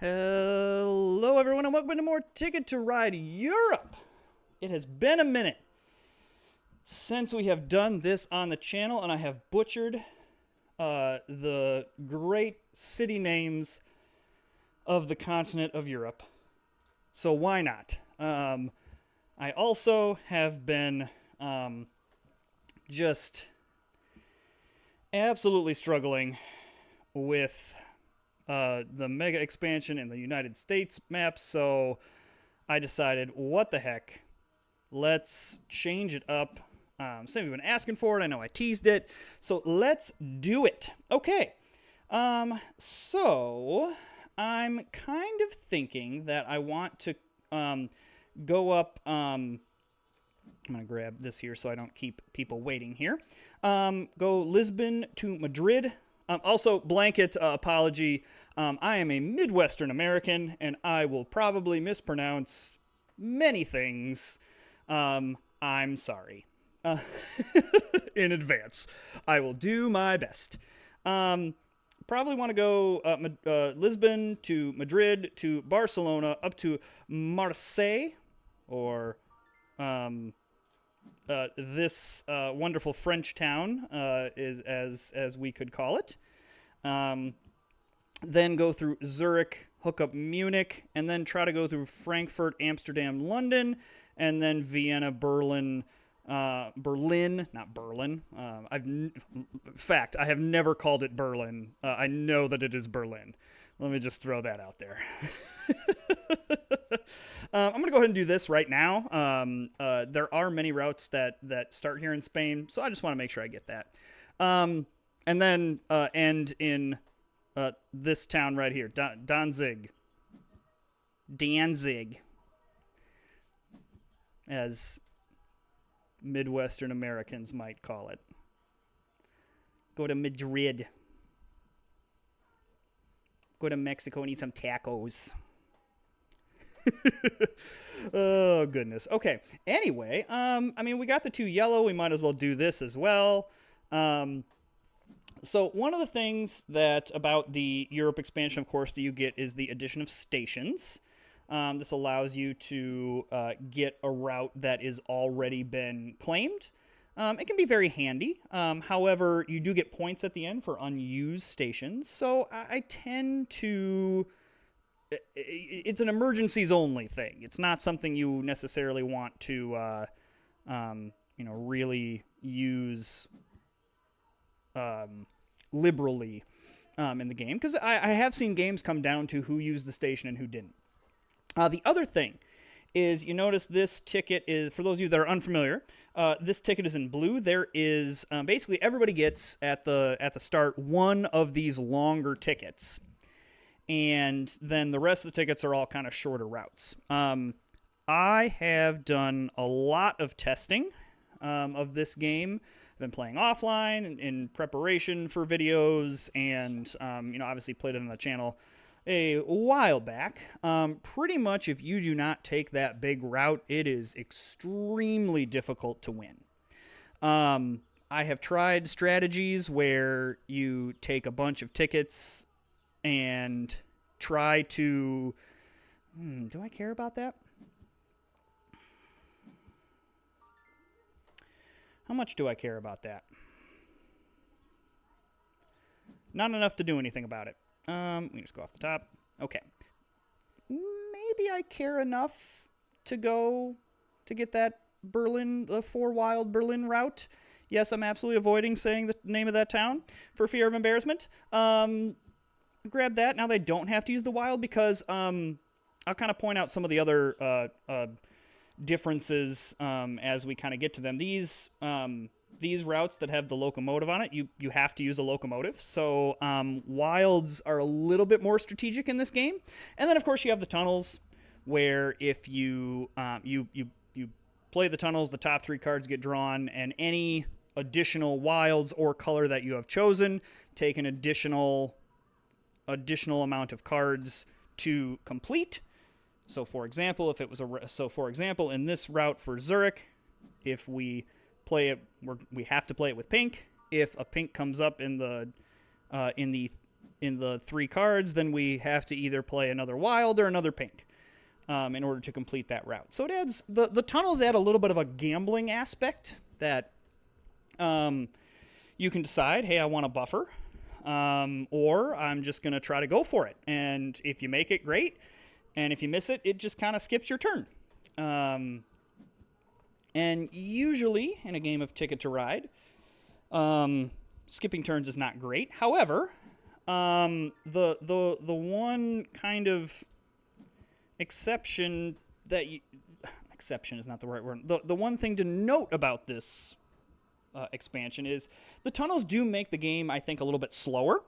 Hello, everyone, and welcome to more Ticket to Ride Europe. It has been a minute since we have done this on the channel, and I have butchered the great city names of the continent of Europe. So why not? I also have been just absolutely struggling with the mega expansion in the United States map, so I decided, what the heck, let's change it up. Some of you have been asking for it. I know I teased it, so let's do it. Okay, so I'm kind of thinking that I want to go up. I'm going to grab this here so I don't keep people waiting here. Go Lisbon to Madrid. Also, blanket apology. I am a Midwestern American, and I will probably mispronounce many things. I'm sorry. In advance. I will do my best. Probably want to go Lisbon to Madrid to Barcelona up to Marseille, or this wonderful French town is as we could call it. Then go through Zurich, hook up Munich, and then try to go through Frankfurt, Amsterdam, London, and then Vienna, Berlin, not Berlin. Fact, I have never called it Berlin. I know that it is Berlin. Let me just throw that out there. I'm going to go ahead and do this right now. There are many routes that start here in Spain, so I just want to make sure I get that. And then end in this town right here, Danzig, as Midwestern Americans might call it. Go to Madrid. Go to Mexico and eat some tacos. Oh, goodness. Okay. Anyway, we got the two yellow. We might as well do this as well. So one of the things that about the Europe expansion, of course, that you get is the addition of stations. This allows you to get a route that is already been claimed. It can be very handy. However, you do get points at the end for unused stations. So I tend to... It's an emergencies only thing. It's not something you necessarily want to, really use liberally in the game. Because I have seen games come down to who used the station and who didn't. The other thing is, you notice this ticket is, for those of you that are unfamiliar, this ticket is in blue. There is, basically everybody gets at the start one of these longer tickets. And then the rest of the tickets are all kind of shorter routes. I have done a lot of testing of this game. I've been playing offline in preparation for videos, and obviously played it on the channel a while back. Pretty much, if you do not take that big route, it is extremely difficult to win. I have tried strategies where you take a bunch of tickets and try to... do I care about that? How much do I care about that? Not enough to do anything about it. We can just go off the top. Okay. Maybe I care enough to go to get that Berlin, the 4 Wild Berlin route. Yes, I'm absolutely avoiding saying the name of that town for fear of embarrassment. Grab that. Now they don't have to use the wild, because I'll kind of point out some of the other differences as we kind of get to them. These routes that have the locomotive on it, you have to use a locomotive. So wilds are a little bit more strategic in this game. And then, of course, you have the tunnels, where if you you play the tunnels, the top 3 cards get drawn, and any additional wilds or color that you have chosen take an additional amount of cards to complete. So, for example, in this route for Zurich, if we play it, we have to play it with pink. If a pink comes up in the in the 3 cards, then we have to either play another wild or another pink in order to complete that route. So it adds the tunnels add a little bit of a gambling aspect that you can decide, hey, I want a buffer, or I'm just going to try to go for it. And if you make it, great. And if you miss it, it just kind of skips your turn. And usually in a game of Ticket to Ride, skipping turns is not great. However, the one kind of exception that exception is not the right word. The one thing to note about this expansion is the tunnels do make the game, I think, a little bit slower.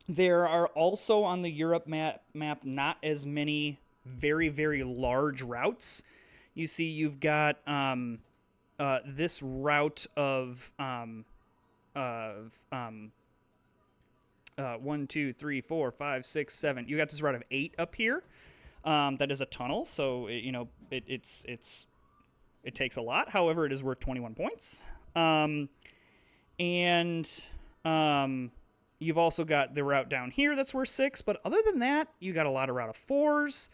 There are also on the Europe map not as many very, very large routes. You see, you've got this route of 1, 2, 3, 4, 5, 6, 7. You got this route of 8 up here. That is a tunnel, so it takes a lot. However, it is worth 21 points. You've also got the route down here that's worth 6. But other than that, you got a lot of route of 4s.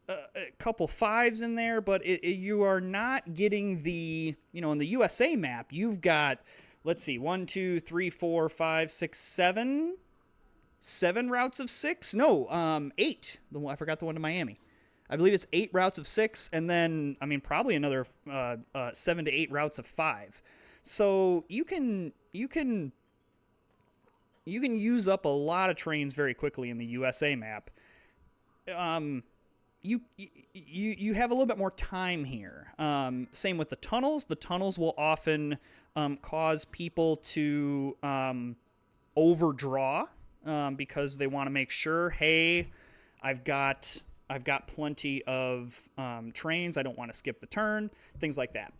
A couple 5s in there, but you are not getting the, in the USA map, you've got, let's see, 1, 2, 3, 4, 5, 6, 7 routes of 6. No, 8. I forgot the one to Miami. I believe it's 8 routes of 6, and then, probably another 7 to 8 routes of 5. So you can use up a lot of trains very quickly in the USA map. You have a little bit more time here. Same with the tunnels. The tunnels will often cause people to overdraw because they want to make sure, hey, I've got plenty of trains. I don't want to skip the turn. Things like that.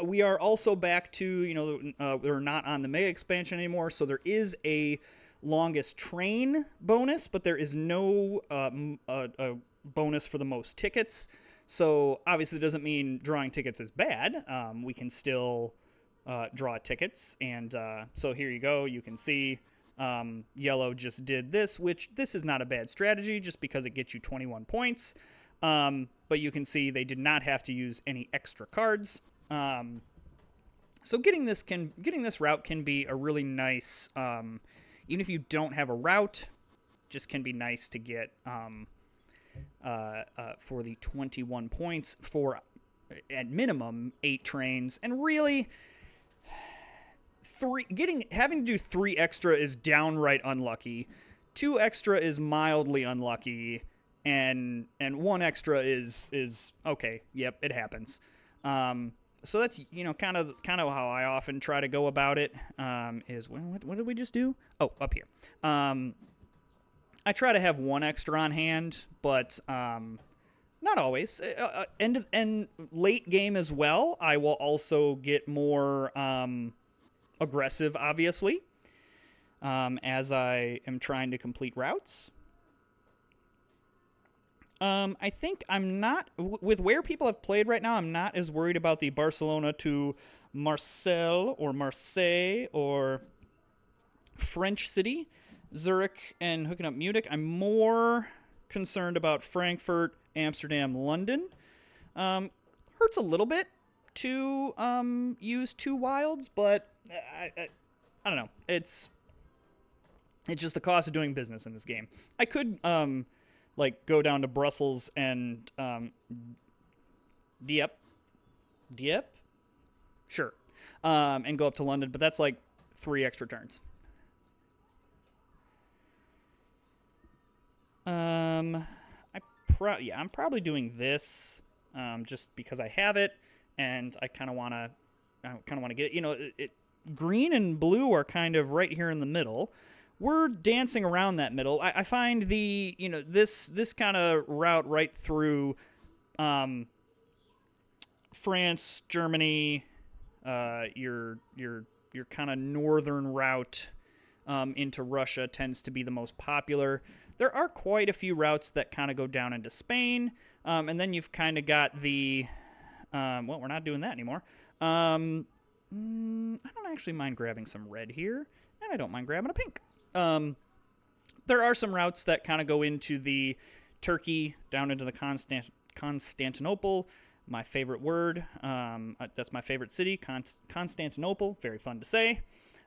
We are also back to, we're not on the Mega Expansion anymore, so there is a longest train bonus, but there is no bonus for the most tickets. So obviously that doesn't mean drawing tickets is bad. We can still draw tickets, and so here you go. You can see yellow just did this, which this is not a bad strategy just because it gets you 21 points. But you can see they did not have to use any extra cards. So getting this route can be a really nice, even if you don't have a route, just can be nice to get for the 21 points for, at minimum, 8 trains. And really, having to do 3 extra is downright unlucky. 2 extra is mildly unlucky, and 1 extra is okay. Yep, it happens. So that's kind of how I often try to go about it. Is what did we just do? Oh, up here. I try to have 1 extra on hand, but not always. And late game as well, I will also get more aggressive, obviously, as I am trying to complete routes. I think I'm not, with where people have played right now, I'm not as worried about the Barcelona to Marseille or French city, Zurich, and hooking up Munich. I'm more concerned about Frankfurt, Amsterdam, London. Hurts a little bit to use 2 wilds, but I don't know. It's just the cost of doing business in this game. I could go down to Brussels and Dieppe, sure, and go up to London, but that's like 3 extra turns. I'm probably doing this just because I have it, and I kind of want to get it. Green and blue are kind of right here in the middle. We're dancing around that middle. I find this kind of route right through France, Germany, your kind of northern route into Russia tends to be the most popular. There are quite a few routes that kind of go down into Spain, and then you've kind of got the we're not doing that anymore. I don't actually mind grabbing some red here, and I don't mind grabbing a pink. There are some routes that kind of go into the Turkey, down into the Constantinople. My favorite word. That's my favorite city, Constantinople. Very fun to say.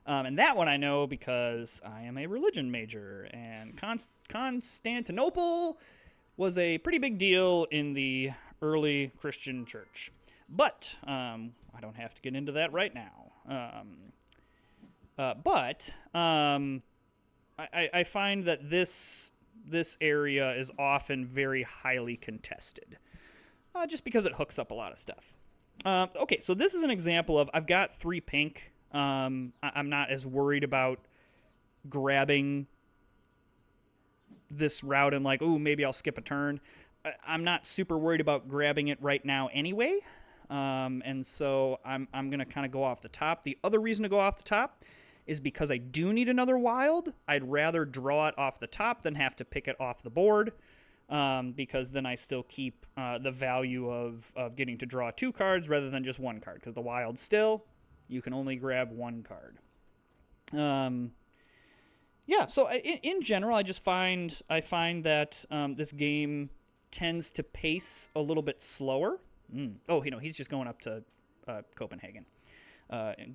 And that one I know because I am a religion major, and Constantinople was a pretty big deal in the early Christian church. But I don't have to get into that right now. I find that this area is often very highly contested, just because it hooks up a lot of stuff. Okay, so this is an example of I've got 3 pink. I'm not as worried about grabbing this route and like, ooh, maybe I'll skip a turn. I'm not super worried about grabbing it right now anyway. And so I'm going to kind of go off the top. The other reason to go off the top is because I do need another wild. I'd rather draw it off the top than have to pick it off the board, because then I still keep the value of getting to draw 2 cards rather than just 1 card, because the wild still, you can only grab 1 card. Yeah, so in general, I find that this game tends to pace a little bit slower. Oh, he's just going up to Copenhagen,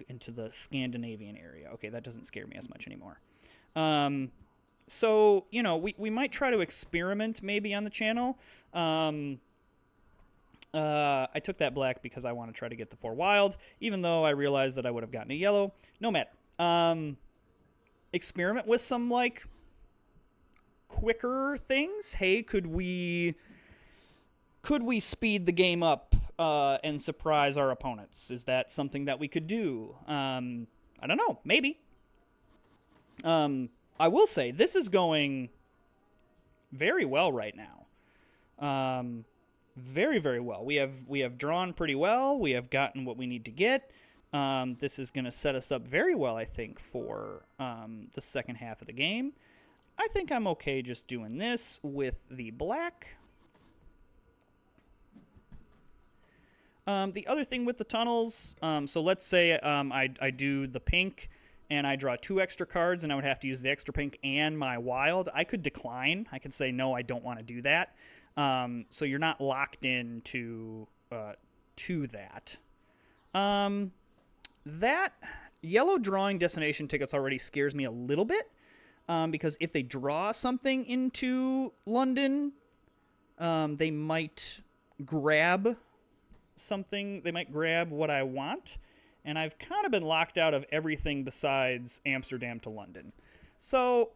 into the Scandinavian area. Okay, that doesn't scare me as much anymore. So, we might try to experiment maybe on the channel. I took that black because I want to try to get the 4 wild, even though I realized that I would have gotten a yellow. No matter. Experiment with some, like, quicker things. Hey, could we speed the game up and surprise our opponents? Is that something that we could do? I don't know. Maybe. I will say this is going very well right now. Very, very well. We have drawn pretty well. We have gotten what we need to get. This is going to set us up very well, I think, for the second half of the game. I think I'm okay just doing this with the black. The other thing with the tunnels, so let's say I do the pink and I draw 2 extra cards and I would have to use the extra pink and my wild. I could decline. I could say, no, I don't want to do that. So you're not locked in to that. That yellow drawing destination tickets already scares me a little bit, because if they draw something into London, they might grab something. They might grab what I want, and I've kind of been locked out of everything besides Amsterdam to London. So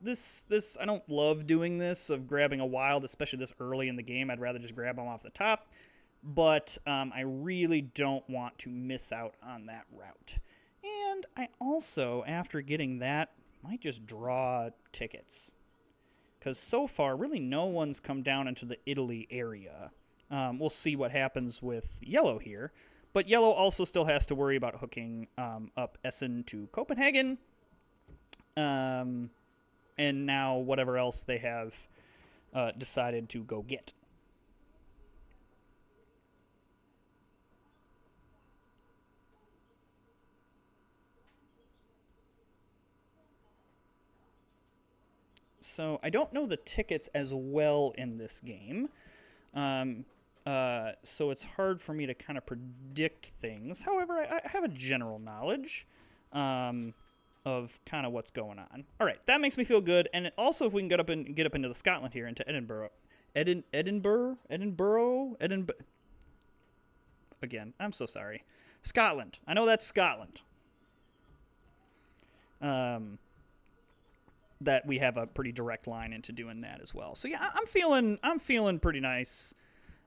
this I don't love doing this, of grabbing a wild, especially this early in the game. I'd rather just grab them off the top. But I really don't want to miss out on that route. And I also, after getting that, might just draw tickets. Because so far, really no one's come down into the Italy area. We'll see what happens with yellow here. But yellow also still has to worry about hooking up Essen to Copenhagen. And now whatever else they have decided to go get. So I don't know the tickets as well in this game. So it's hard for me to kind of predict things. However, I have a general knowledge of kind of what's going on. All right, that makes me feel good. And also, if we can get up into the Scotland here, into Edinburgh. Edinburgh. Again, I'm so sorry. Scotland. I know that's Scotland. That we have a pretty direct line into doing that as well. So yeah, I'm feeling pretty nice.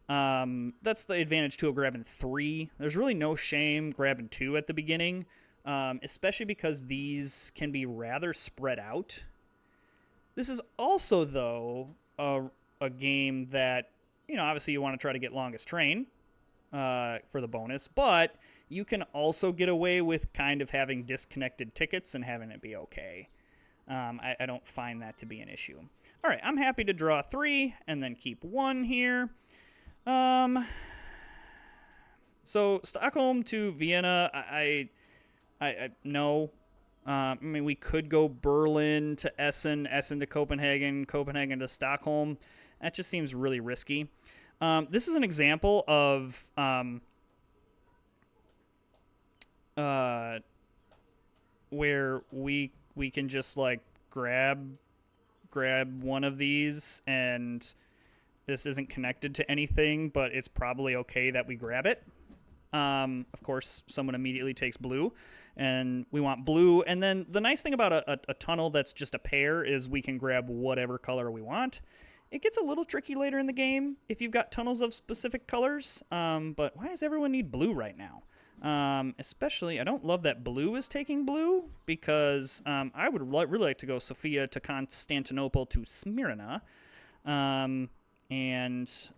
That's the advantage too of grabbing 3. There's really no shame grabbing 2 at the beginning, especially because these can be rather spread out. This is also, though, a game that, obviously you want to try to get longest train for the bonus, but you can also get away with kind of having disconnected tickets and having it be okay. I don't find that to be an issue. All right, I'm happy to draw 3 and then keep 1 here. So Stockholm to Vienna, I no. I mean, we could go Berlin to Essen, Essen to Copenhagen, Copenhagen to Stockholm. That just seems really risky. This is an example of where we can just like grab one of these, and this isn't connected to anything, but it's probably okay that we grab it. Of course, someone immediately takes blue, and we want blue. And then the nice thing about a tunnel that's just a pair is we can grab whatever color we want. It gets a little tricky later in the game if you've got tunnels of specific colors, but why does everyone need blue right now? Especially, I don't love that blue is taking blue, because I would really like to go Sofia to Constantinople to Smyrna. And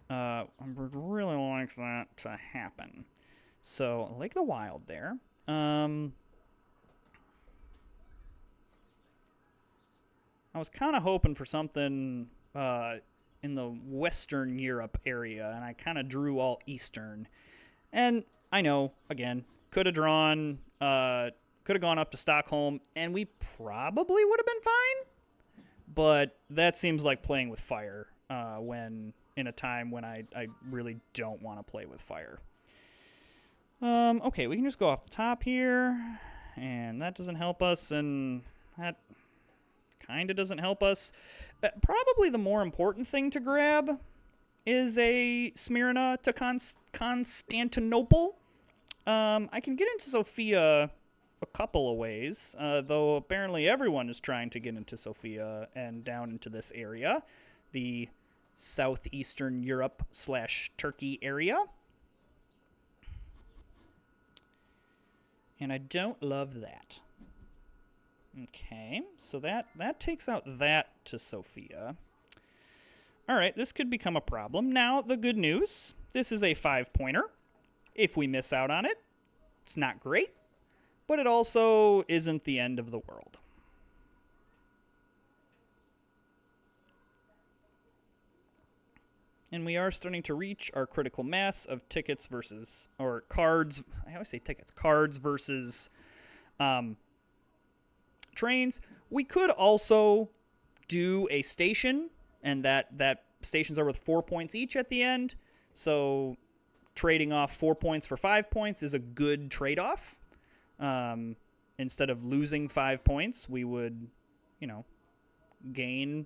I would really like that to happen. So, Lake of the Wild there. I was kind of hoping for something in the Western Europe area, and I kind of drew all Eastern. And I know, again, could have gone up to Stockholm, and we probably would have been fine. But that seems like playing with fire when in a time when I really don't want to play with fire. Okay, we can just go off the top here, and that doesn't help us, and that kind of doesn't help us. Probably the more important thing to grab is a Smyrna to Constantinople. I can get into Sofia a couple of ways, though apparently everyone is trying to get into Sofia and down into this area, the southeastern Europe / Turkey area. And I don't love that. Okay, so that takes out that to Sofia. All right, this could become a problem. Now, the good news, this is a 5-pointer. If we miss out on it, it's not great, but it also isn't the end of the world. And we are starting to reach our critical mass of tickets versus, or cards. I always say tickets. Cards versus trains. We could also do a station, and that stations are worth 4 points each at the end. So trading off 4 points for 5 points is a good trade-off. Instead of losing 5 points, we would, gain.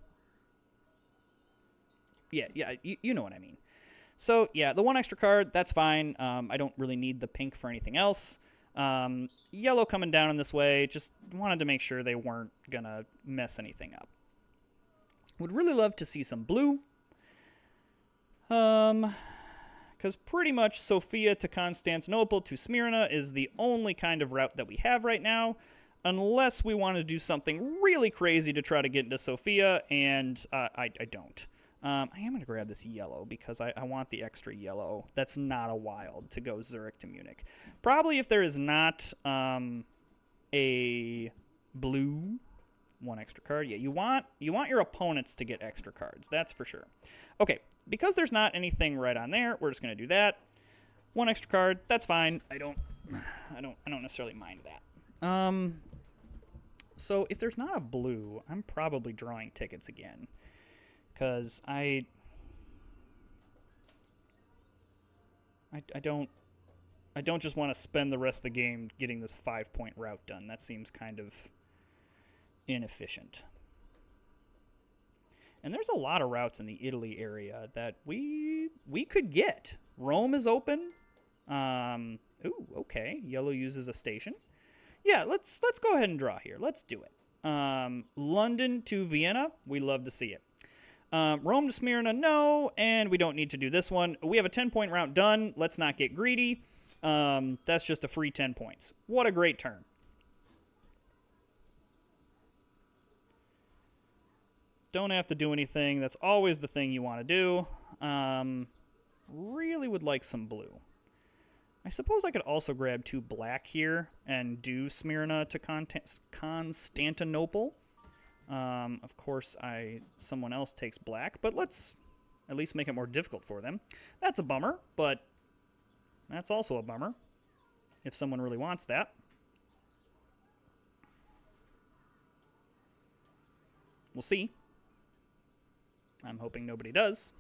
Yeah, you know what I mean. So, yeah, the 1 extra card, that's fine. I don't really need the pink for anything else. Yellow coming down in this way, just wanted to make sure they weren't going to mess anything up. Would really love to see some blue. Because pretty much Sofia to Constantinople to Smyrna is the only kind of route that we have right now, unless we want to do something really crazy to try to get into Sofia, and I don't. I am going to grab this yellow because I want the extra yellow. That's not a wild to go Zurich to Munich. Probably if there is not a blue 1 extra card. Yeah, you want your opponents to get extra cards. That's for sure. Okay, because there's not anything right on there, we're just going to do that. 1 extra card. That's fine. I don't necessarily mind that. So if there's not a blue, I'm probably drawing tickets again. Because I don't just want to spend the rest of the game getting this 5-point route done. That seems kind of inefficient. And there's a lot of routes in the Italy area that we could get. Rome is open. Ooh, okay. Yellow uses a station. Yeah, let's go ahead and draw here. Let's do it. London to Vienna. We love to see it. Rome to Smyrna, no, and we don't need to do this one. We have a 10-point route done. Let's not get greedy. That's just a free 10 points. What a great turn. Don't have to do anything. That's always the thing you want to do. Really would like some blue. I suppose I could also grab 2 black here and do Smyrna to Constantinople. Of course, someone else takes black, but let's at least make it more difficult for them. That's a bummer, but That's also a bummer, if someone really wants that. We'll see. I'm hoping nobody does.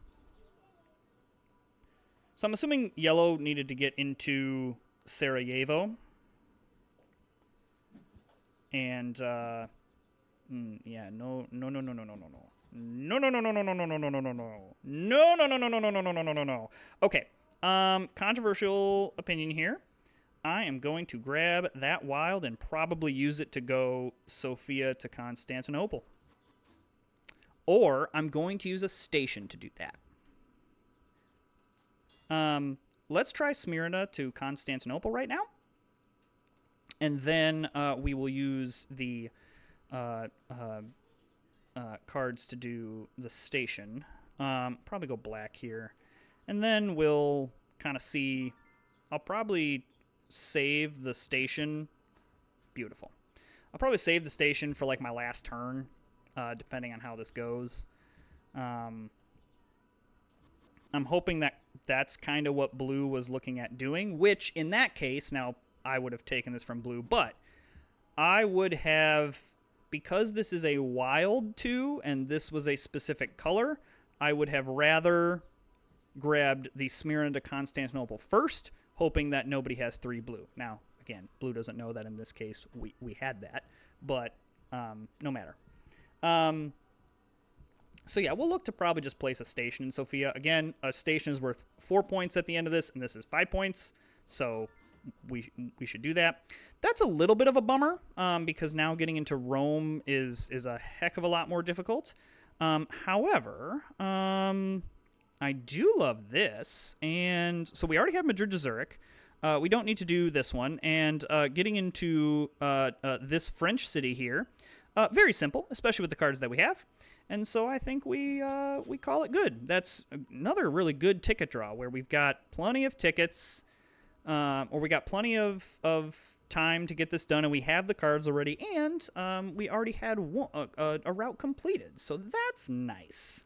So I'm assuming yellow needed to get into Sarajevo. And, yeah, no. No. Okay. Controversial opinion here. I am going to grab that wild and probably use it to go Sofia to Constantinople. Or I'm going to use a station to do that. Let's try Smyrna to Constantinople right now. And then we will use the cards to do the station. Probably go black here. And then we'll kind of see. I'll probably save the station. Beautiful. I'll probably save the station for like my last turn, depending on how this goes. I'm hoping that that's kind of what blue was looking at doing, which in that case, now I would have taken this from blue, but I would have, because this is a wild 2 and this was a specific color, I would have rather grabbed the Smyrna to Constantinople first, hoping that nobody has 3 blue. Now, again, blue doesn't know that in this case we had that, but no matter. So yeah, we'll look to probably just place a station in Sofia. Again, a station is worth 4 points at the end of this, and this is 5 points, so we should do that. That's a little bit of a bummer, because now getting into Rome is a heck of a lot more difficult. However, I do love this, and so we already have Madrid to Zurich. We don't need to do this one, and getting into this French city here, very simple, especially with the cards that we have. And so I think we call it good. That's another really good ticket draw where we've got plenty of tickets, or we got plenty of time to get this done, and we have the cards already, and we already had a route completed. So that's nice.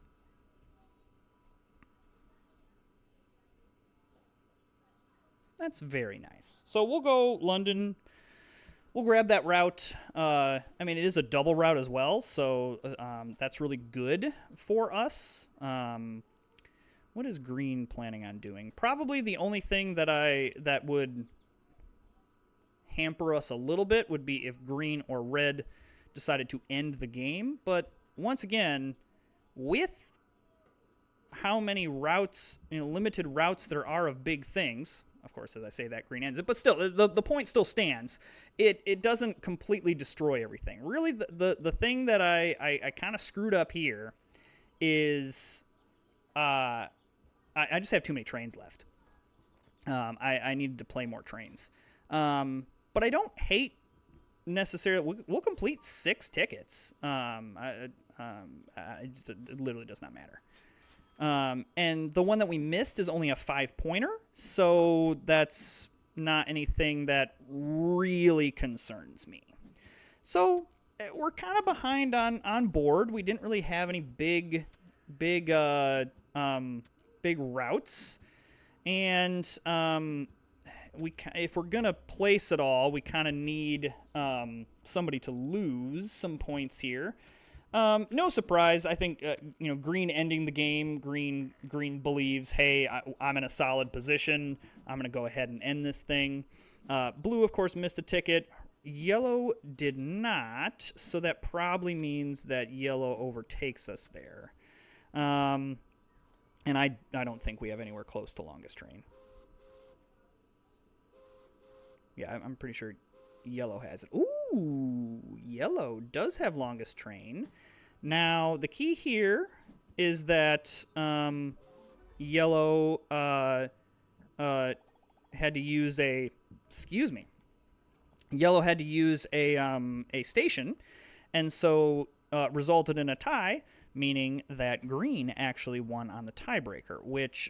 That's very nice. So we'll go London. We'll grab that route. I mean, it is a double route as well, so that's really good for us. What is green planning on doing? Probably the only thing that would hamper us a little bit would be if green or red decided to end the game. But once again, with how many routes, limited routes there are of big things. Of course, as I say that, green ends it. But still, the point still stands. It doesn't completely destroy everything. Really, the thing that I kind of screwed up here is I just have too many trains left. I needed to play more trains. But I don't hate necessarily. We'll complete 6 tickets. It literally does not matter. And the one that we missed is only a 5-pointer, so that's not anything that really concerns me. So we're kind of behind on board. We didn't really have any big routes, and if we're gonna place it all, we kind of need somebody to lose some points here. No surprise. I think green ending the game. Green believes, hey, I'm in a solid position. I'm gonna go ahead and end this thing. Blue, of course, missed a ticket. Yellow did not, so that probably means that yellow overtakes us there. And I don't think we have anywhere close to longest train. Yeah, I'm pretty sure yellow has it. Ooh, yellow does have longest train. Now, the key here is that yellow had to use Yellow had to use a station, and so resulted in a tie, meaning that green actually won on the tiebreaker, which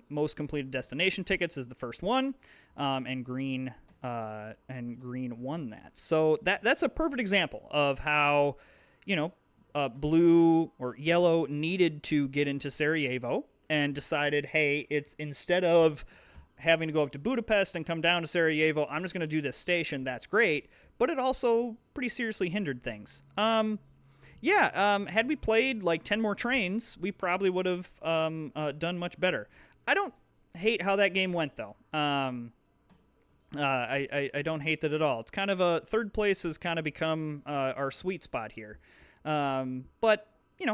most completed destination tickets is the first one, and green won that. So that's a perfect example of how, blue or yellow needed to get into Sarajevo and decided, hey, it's instead of having to go up to Budapest and come down to Sarajevo. I'm just going to do this station. That's great. But it also pretty seriously hindered things. Had we played like 10 more trains, we probably would have done much better. I don't hate how that game went, though. I don't hate that at all. It's kind of a third place has kind of become our sweet spot here. But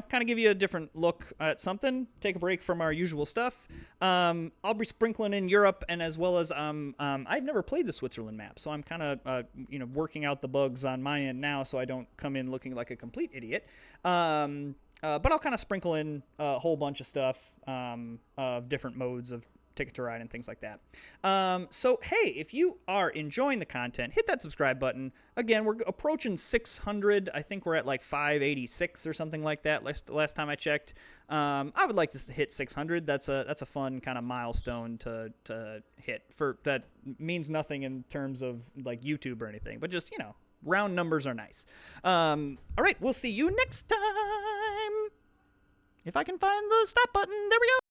kind of give you a different look at something. Take a break from our usual stuff. I'll be sprinkling in Europe, and as well as I've never played the Switzerland map, so I'm kind of working out the bugs on my end now, so I don't come in looking like a complete idiot. But I'll kind of sprinkle in a whole bunch of stuff of different modes of Ticket to Ride and things like that. So, hey, if you are enjoying the content, hit that subscribe button. Again, we're approaching 600. I think we're at like 586 or something like that last time I checked. I would like to hit 600. That's a fun kind of milestone to hit. That means nothing in terms of like YouTube or anything, but just, round numbers are nice. All right, we'll see you next time. If I can find the stop button. There we go.